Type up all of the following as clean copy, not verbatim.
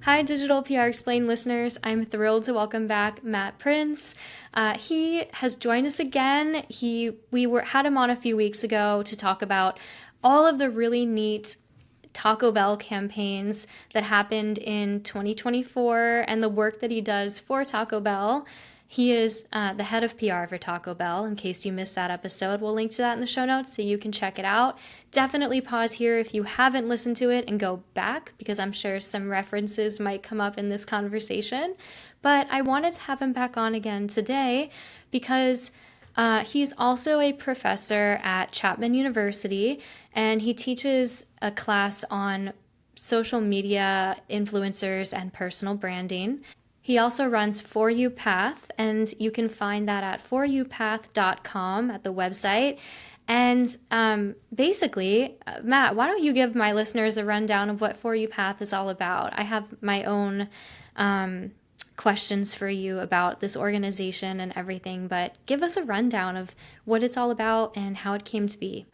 Hi, Digital PR Explained listeners. I'm thrilled to welcome back Matt Prince. He has joined us again. We had him on a few weeks ago to talk about all of the really neat Taco Bell campaigns that happened in 2024 and the work that he does for Taco Bell. He is the head of PR for Taco Bell. In case you missed that episode, we'll link to that in the show notes so you can check it out. Definitely pause here if you haven't listened to it and go back, because I'm sure some references might come up in this conversation. But I wanted to have him back on again today because he's also a professor at Chapman University, and he teaches a class on social media influencers and personal branding. He also runs For You Path, and you can find that at foryoupath.com at the website. And basically, Matt, why don't you give my listeners a rundown of what For You Path is all about? I have my own questions for you about this organization and everything, but give us a rundown of what it's all about and how it came to be.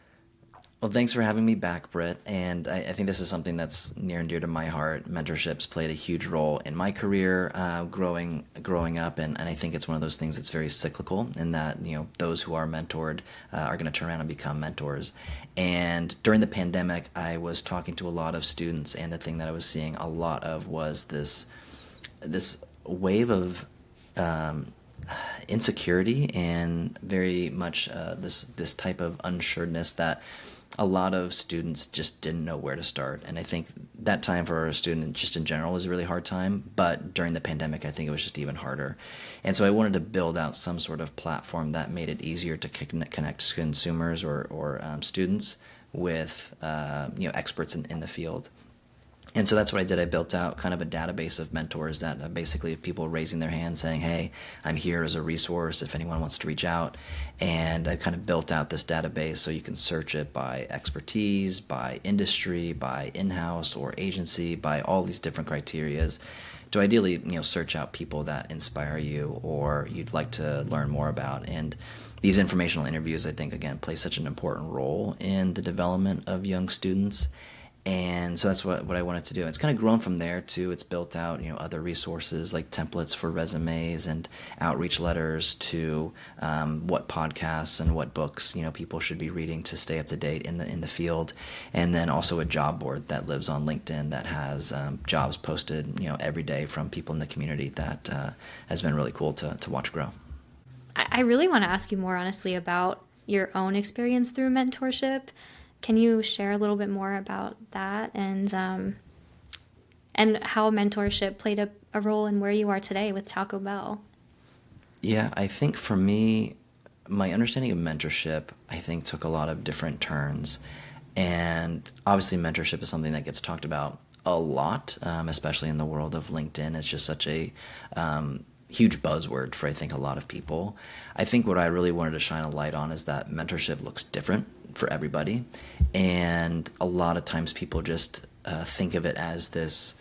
Well, thanks for having me back, Britt. And I think this is something that's near and dear to my heart. Mentorships played a huge role in my career growing up, and I think it's one of those things that's very cyclical in that, those who are mentored are going to turn around and become mentors. And during the pandemic, I was talking to a lot of students, and the thing that I was seeing a lot of was this wave of insecurity and very much this type of unsureness that a lot of students just didn't know where to start. And I think that time for a student just in general was a really hard time, but during the pandemic I think it was just even harder. And so I wanted to build out some sort of platform that made it easier to connect consumers or students with experts in the field. And so that's what I did. I built out kind of a database of mentors that basically people raising their hand saying, hey, I'm here as a resource if anyone wants to reach out. And I kind of built out this database so you can search it by expertise, by industry, by in-house or agency, by all these different criterias to ideally, search out people that inspire you or you'd like to learn more about. And these informational interviews, I think, again, play such an important role in the development of young students. And so that's what I wanted to do. It's kind of grown from there too. It's built out, other resources like templates for resumes and outreach letters to what podcasts and what books, people should be reading to stay up to date in the field. And then also a job board that lives on LinkedIn that has jobs posted, every day from people in the community that has been really cool to watch grow. I really want to ask you more honestly about your own experience through mentorship. Can you share a little bit more about that and how mentorship played a role in where you are today with Taco Bell? Yeah, I think for me, my understanding of mentorship, I think, took a lot of different turns. And obviously mentorship is something that gets talked about a lot, especially in the world of LinkedIn. It's just such a huge buzzword for, I think, a lot of people. I think what I really wanted to shine a light on is that mentorship looks different for everybody. And a lot of times people just think of it as this,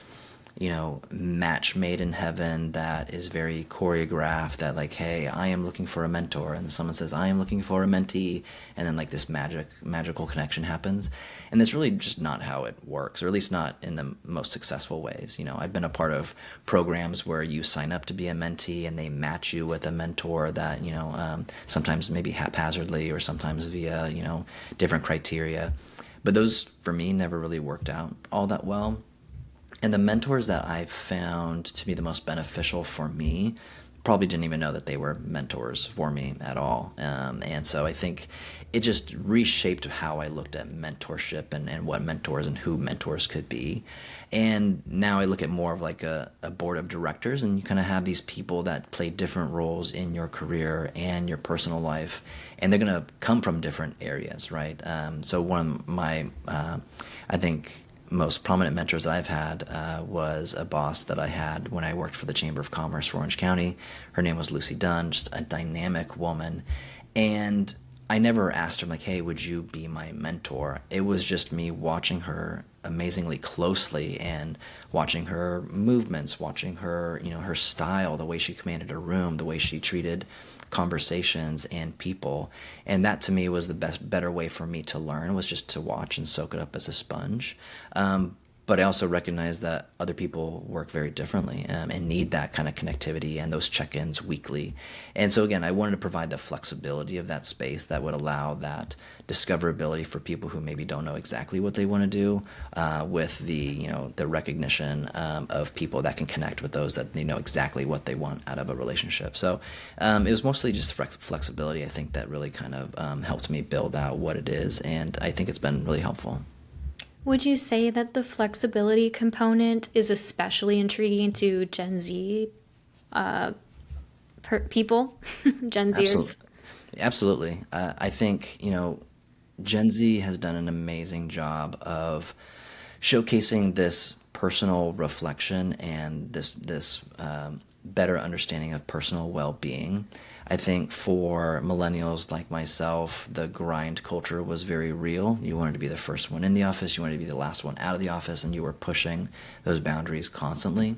match made in heaven that is very choreographed, that like, hey, I am looking for a mentor, and someone says, I am looking for a mentee, and then like this magical connection happens. And that's really just not how it works, or at least not in the most successful ways. I've been a part of programs where you sign up to be a mentee and they match you with a mentor that, sometimes maybe haphazardly or sometimes via, different criteria. But those, for me, never really worked out all that well. And the mentors that I've found to be the most beneficial for me probably didn't even know that they were mentors for me at all. And so I think it just reshaped how I looked at mentorship and what mentors and who mentors could be. And now I look at more of like a board of directors, and you kind of have these people that play different roles in your career and your personal life, and they're going to come from different areas, right? So one of my, I think, most prominent mentors that I've had was a boss that I had when I worked for the Chamber of Commerce for Orange County. Her name was Lucy Dunn, just a dynamic woman. And I never asked her, like, hey, would you be my mentor? It was just me watching her amazingly closely and watching her movements, watching her, her style, the way she commanded a room, the way she treated conversations and people. And that to me was the better way for me to learn, was just to watch and soak it up as a sponge. But but I also recognize that other people work very differently, and need that kind of connectivity and those check-ins weekly. And so again, I wanted to provide the flexibility of that space that would allow that discoverability for people who maybe don't know exactly what they want to do, with the the recognition of people that can connect with those that they know exactly what they want out of a relationship. So it was mostly just flexibility, I think, that really kind of helped me build out what it is, and I think it's been really helpful. Would you say that the flexibility component is especially intriguing to Gen Z people, Gen Zers? Absolutely. Absolutely. I think, Gen Z has done an amazing job of showcasing this personal reflection and this better understanding of personal well-being. I think for millennials like myself, the grind culture was very real. You wanted to be the first one in the office, you wanted to be the last one out of the office, and you were pushing those boundaries constantly.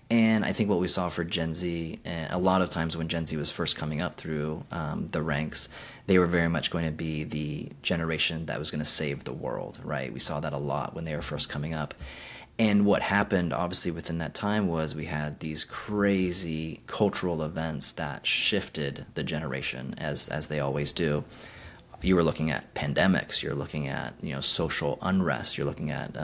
And I think what we saw for Gen Z, a lot of times when Gen Z was first coming up through the ranks, they were very much going to be the generation that was going to save the world, right? We saw that a lot when they were first coming up. And what happened, obviously, within that time was we had these crazy cultural events that shifted the generation, as they always do. You were looking at pandemics, you're looking at social unrest, you're looking at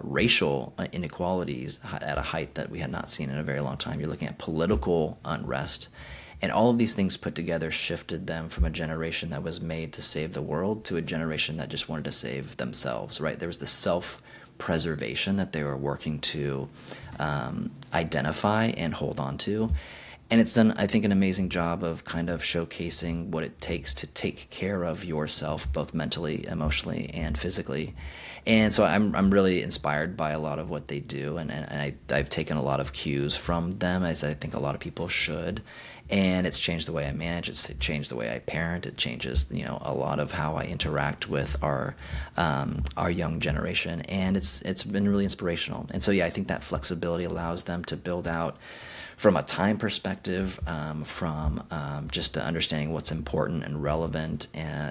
racial inequalities at a height that we had not seen in a very long time. You're looking at political unrest. And all of these things put together shifted them from a generation that was made to save the world to a generation that just wanted to save themselves, right? There was this self-preservation that they were working to identify and hold on to. And it's done, I think, an amazing job of kind of showcasing what it takes to take care of yourself, both mentally, emotionally, and physically. And so I'm really inspired by a lot of what they do, and I've taken a lot of cues from them, as I think a lot of people should. And it's changed the way I manage. It's changed the way I parent. It changes, a lot of how I interact with our young generation, and it's been really inspirational. And so yeah, I think that flexibility allows them to build out from a time perspective, from just understanding what's important and relevant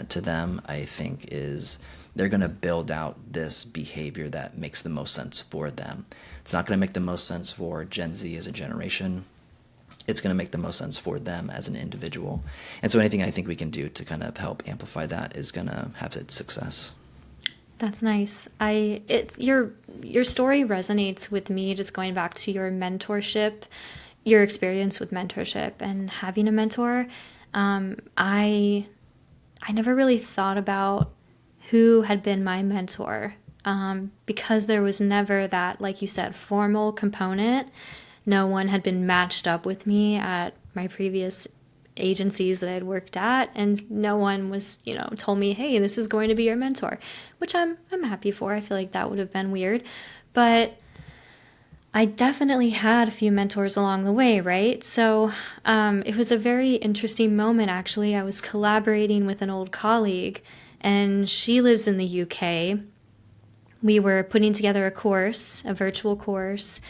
to them. I think is they're going to build out this behavior that makes the most sense for them. It's not going to make the most sense for Gen Z as a generation. It's going to make the most sense for them as an individual. And so anything I think we can do to kind of help amplify that is going to have its success. That's nice. Your story resonates with me, just going back to your mentorship, your experience with mentorship and having a mentor. I never really thought about who had been my mentor, because there was never that, like you said, formal component. No one had been matched up with me at my previous agencies that I had worked at, and no one was, told me, hey, this is going to be your mentor, which I'm happy for. I feel like that would have been weird, but I definitely had a few mentors along the way, right? So it was a very interesting moment, actually. I was collaborating with an old colleague, and she lives in the UK. We were putting together a course, a virtual course,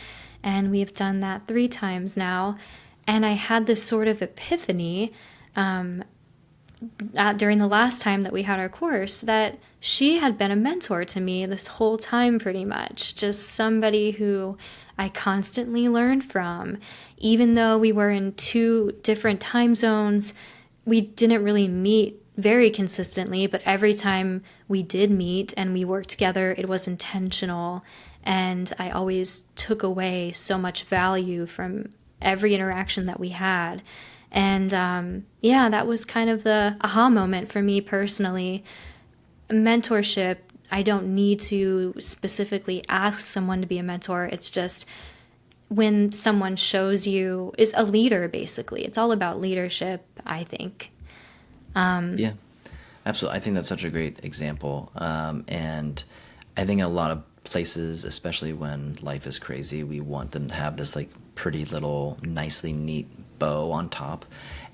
and we've done that 3 times now. And I had this sort of epiphany during the last time that we had our course, that she had been a mentor to me this whole time, pretty much. Just somebody who I constantly learned from. Even though we were in 2 different time zones, we didn't really meet very consistently, but every time we did meet and we worked together, it was intentional. And I always took away so much value from every interaction that we had. And yeah, that was kind of the aha moment for me personally. Mentorship, I don't need to specifically ask someone to be a mentor. It's just when someone shows you, is a leader, basically. It's all about leadership, I think. Yeah, absolutely. I think that's such a great example. And I think a lot of places, especially when life is crazy, we want them to have this like pretty little nicely neat bow on top.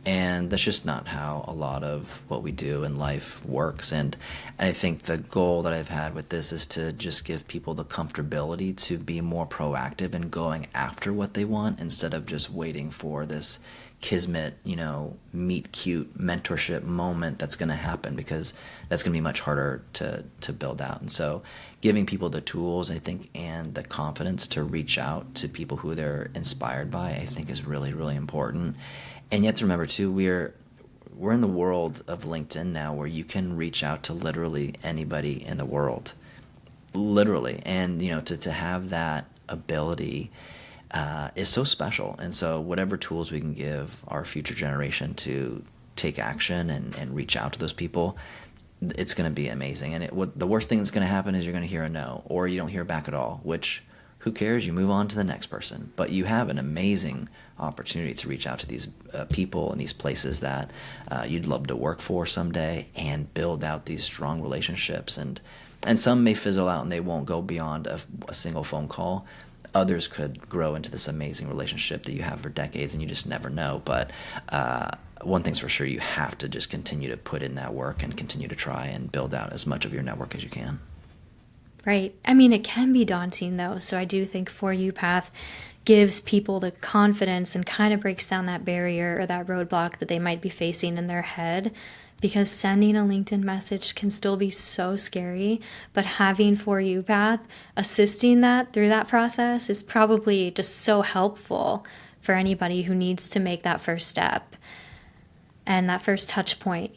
And that's just not how a lot of what we do in life works. And I think the goal that I've had with this is to just give people the comfortability to be more proactive in going after what they want, instead of just waiting for this kismet, meet cute mentorship moment that's going to happen, because that's going to be much harder to build out. And so giving people the tools, I think, and the confidence to reach out to people who they're inspired by, I think is really, really important. And you have to remember too, we're in the world of LinkedIn now, where you can reach out to literally anybody in the world, literally. And to have that ability is so special. And so whatever tools we can give our future generation to take action and reach out to those people, it's going to be amazing. And the worst thing that's going to happen is you're going to hear a no, or you don't hear back at all, which, who cares? You move on to the next person. But you have an amazing opportunity to reach out to these people and these places that you'd love to work for someday, and build out these strong relationships. And some may fizzle out and they won't go beyond a single phone call. Others could grow into this amazing relationship that you have for decades, and you just never know. But one thing's for sure, you have to just continue to put in that work and continue to try and build out as much of your network as you can. Right. I mean, it can be daunting though. So I do think For You Path gives people the confidence and kind of breaks down that barrier or that roadblock that they might be facing in their head, because sending a LinkedIn message can still be so scary, but having For You Path assisting that through that process is probably just so helpful for anybody who needs to make that first step and that first touch point.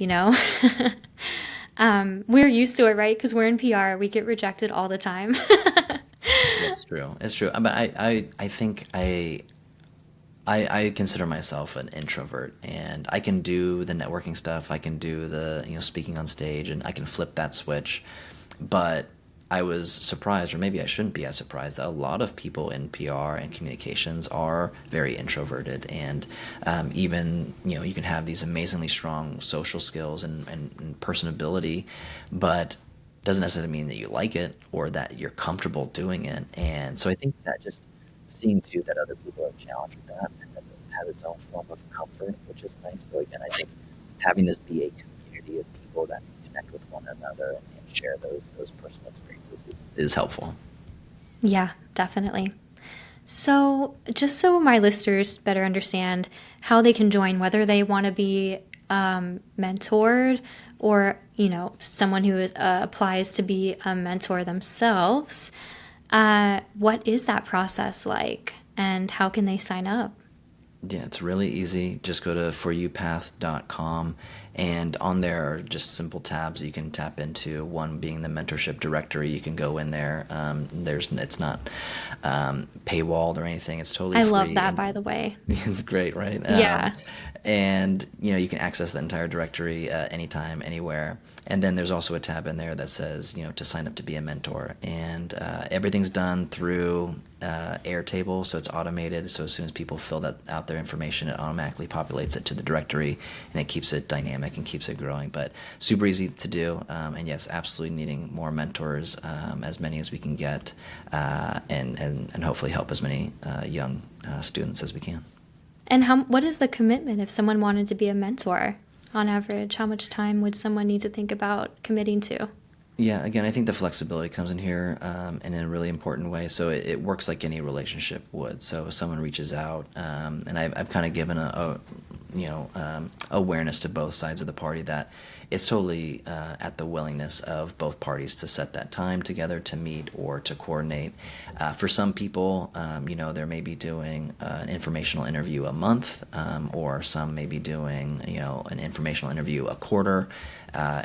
We're used to it, right? Because we're in PR, we get rejected all the time. It's true. It's true. But I think I consider myself an introvert, and I can do the networking stuff. I can do the speaking on stage, and I can flip that switch. But I was surprised, or maybe I shouldn't be as surprised, that a lot of people in PR and communications are very introverted, and even you can have these amazingly strong social skills and personability, but doesn't necessarily mean that you like it or that you're comfortable doing it. And so I think that just seeing too that other people are challenged with that, and that it has its own form of comfort, which is nice. So again, I think having this be a community of people that connect with one another and share those personal experiences is helpful. Yeah, definitely. So, just so my listeners better understand how they can join, whether they want to be mentored or, someone who applies to be a mentor themselves, what is that process like, and how can they sign up? Yeah, it's really easy. Just go to foryoupath.com, and on there are just simple tabs you can tap into. One being the mentorship directory. You can go in there. It's not paywalled or anything. It's totally I free. love that, And by the way. it's great, right? Yeah. And you can access the entire directory anytime, anywhere. And then there's also a tab in there that says to sign up to be a mentor, and everything's done through Airtable, so it's automated. So as soon as people fill that out their information, it automatically populates it to the directory, and it keeps it dynamic and keeps it growing. But super easy to do, and yes, absolutely needing more mentors, as many as we can get, and hopefully help as many young students as we can. And what is the commitment if someone wanted to be a mentor? On average, how much time would someone need to think about committing to? Yeah, again, I think the flexibility comes in here in a really important way. So it works like any relationship would. So if someone reaches out, and I've kind of given awareness to both sides of the party that it's totally at the willingness of both parties to set that time together to meet or to coordinate. For some people, they may be doing an informational interview a month, or some may be doing, an informational interview a quarter,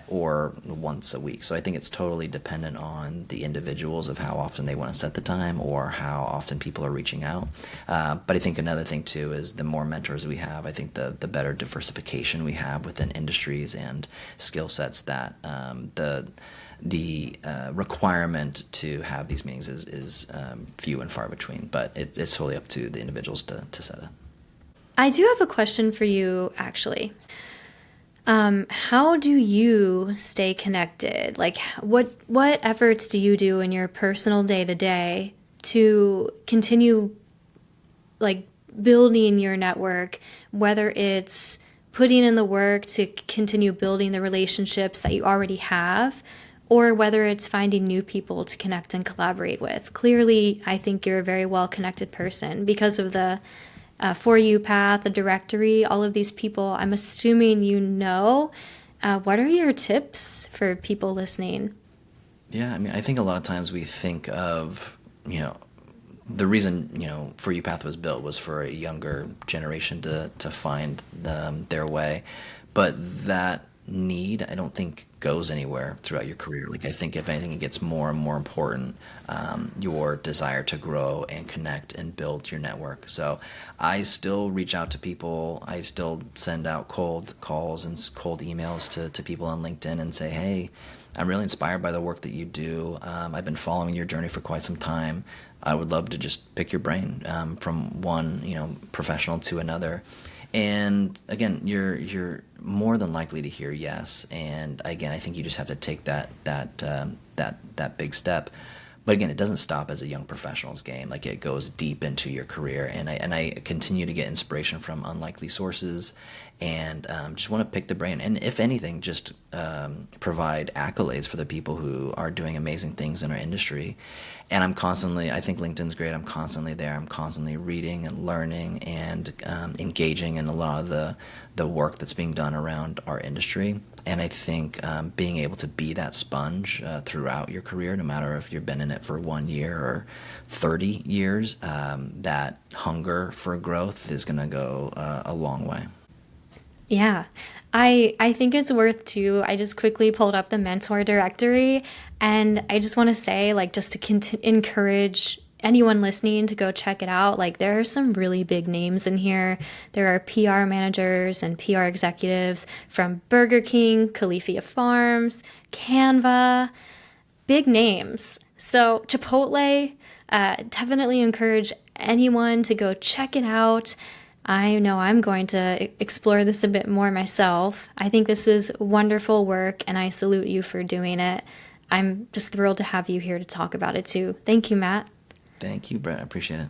or once a week. So I think it's totally dependent on the individuals of how often they want to set the time or how often people are reaching out. But I think another thing too is the more mentors we have, I think the better diversification we have within industries and skill sets, that the requirement to have these meetings is few and far between. But it's totally up to the individuals to set it. I do have a question for you, actually. How do you stay connected? Like, what efforts do you do in your personal day-to-day to continue, like, building your network, whether it's putting in the work to continue building the relationships that you already have, or whether it's finding new people to connect and collaborate with? Clearly, I think you're a very well-connected person because of the For You Path, the directory, all of these people, I'm assuming you know. What are your tips for people listening? Yeah, I mean, I think a lot of times we think of, you know, the reason, For You Path was built was for a younger generation to find their way. But that need, I don't think, goes anywhere throughout your career. Like, I think if anything, it gets more and more important, your desire to grow and connect and build your network. So I still reach out to people. I still send out cold calls and cold emails to people on LinkedIn and say, hey, I'm really inspired by the work that you do. I've been following your journey for quite some time. I would love to just pick your brain, from one, professional to another. And again, you're more than likely to hear yes. And again, I think you just have to take that big step. But again, it doesn't stop as a young professional's game. Like, it goes deep into your career, and I continue to get inspiration from unlikely sources, and just want to pick the brain. And if anything, just provide accolades for the people who are doing amazing things in our industry. And I think LinkedIn's great. I'm constantly there. I'm constantly reading and learning and engaging in a lot of the work that's being done around our industry. And I think being able to be that sponge throughout your career, no matter if you've been in it for 1 year or 30 years, that hunger for growth is going to go a long way. Yeah. I think it's worth too. I just quickly pulled up the mentor directory, and I just want to say, like, just to encourage anyone listening to go check it out. Like, there are some really big names in here. There are PR managers and PR executives from Burger King, Califia Farms, Canva, big names. So Chipotle, definitely encourage anyone to go check it out. I know I'm going to explore this a bit more myself. I think this is wonderful work, and I salute you for doing it. I'm just thrilled to have you here to talk about it too. Thank you, Matt. Thank you, Brett. I appreciate it.